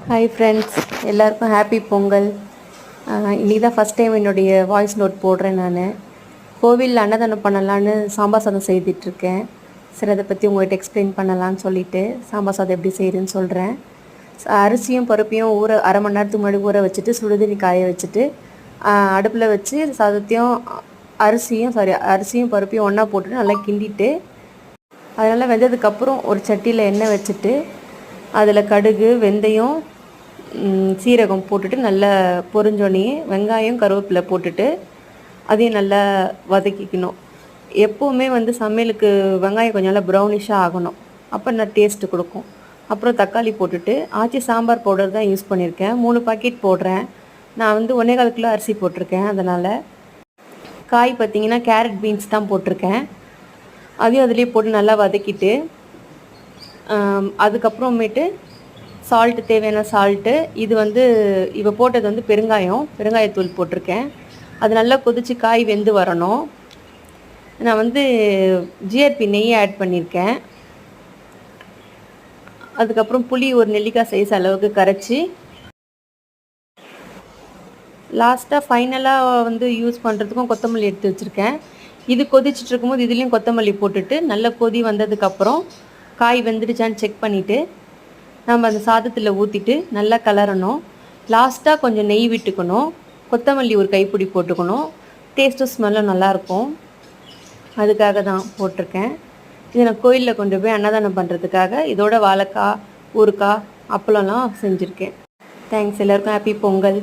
Hi friends, எல்லாருக்கும் happy Pongal. இன்றைக்கி தான் ஃபஸ்ட் டைம் என்னுடைய வாய்ஸ் நோட் போடுறேன். நான் கோவிலில் அன்னதானம் பண்ணலான்னு சாம்பார் சாதம் செய்துட்ருக்கேன். சரி, அதை பற்றி உங்கள்கிட்ட எக்ஸ்பிளைன் பண்ணலான்னு சொல்லிவிட்டு சாம்பார் சாதம் எப்படி செய்கிறேன்னு சொல்கிறேன். அரிசியும் பருப்பையும் அரை மணி நேரத்துக்கு முன்னாடி ஊற வச்சுட்டு சுடுதண்ணி காய வச்சுட்டு அடுப்பில் வச்சு சாதத்தையும் அரிசியும் பருப்பையும் ஒன்றா போட்டுட்டு நல்லா கிண்டிட்டு அதனால் வெந்ததுக்கப்புறம் ஒரு சட்டியில் எண்ணெய் வச்சுட்டு அதில் கடுகு, வெந்தயம், சீரகம் போட்டுட்டு நல்லா பொரிஞ்சோடனே வெங்காயம், கருவேப்பிலை போட்டுட்டு அதையும் நல்லா வதக்கிக்கணும். எப்போவுமே சமையலுக்கு வெங்காயம் கொஞ்சம் நல்லா ப்ரௌனிஷாக ஆகணும், அப்போ நல்லா டேஸ்ட்டு கொடுக்கும். அப்புறம் தக்காளி போட்டுட்டு ஆச்சி சாம்பார் பவுடர் தான் யூஸ் பண்ணியிருக்கேன். 3 பாக்கெட் போடுறேன். நான் 1.25 கிலோ அரிசி போட்டிருக்கேன். அதனால் காய் பார்த்திங்கன்னா கேரட், பீன்ஸ் தான் போட்டிருக்கேன். அதையும் அதிலே போட்டு நல்லா வதக்கிட்டு அதுக்கப்புறமேட்டு சால்ட்டு, தேவையான சால்ட்டு. இது இப்போ போட்டது பெருங்காயத்தூள் போட்டிருக்கேன். அது நல்லா கொதித்து காய் வெந்து வரணும். நான் ஜிஆர்பி நெய் ஆட் பண்ணியிருக்கேன். அதுக்கப்புறம் புளி ஒரு நெல்லிக்காய் சைஸ் அளவுக்கு கரைச்சி லாஸ்ட்டாக ஃபைனலாக யூஸ் பண்ணுறதுக்கும் கொத்தமல்லி எடுத்து வச்சுருக்கேன். இது கொதிச்சுட்டு இருக்கும்போது இதுலேயும் கொத்தமல்லி போட்டுட்டு நல்லா கொதி வந்ததுக்கப்புறம் காய் வெந்துடுச்சான்னு செக் பண்ணிவிட்டு நம்ம அந்த சாதத்தில் ஊற்றிட்டு நல்லா கலரணும். லாஸ்ட்டாக கொஞ்சம் நெய் விட்டுக்கணும். கொத்தமல்லி ஒரு கைப்பிடி போட்டுக்கணும். டேஸ்ட்டும் ஸ்மெல்லும் நல்லாயிருக்கும். அதுக்காக தான் போட்டிருக்கேன். இதை நான் கோயிலில் கொண்டு போய் அன்னதானம் பண்ணுறதுக்காக இதோட வாழைக்காய், ஊறுகாய், அப்பளம்லாம் செஞ்சுருக்கேன். தேங்க்ஸ். எல்லாருக்கும் ஹாப்பி பொங்கல்.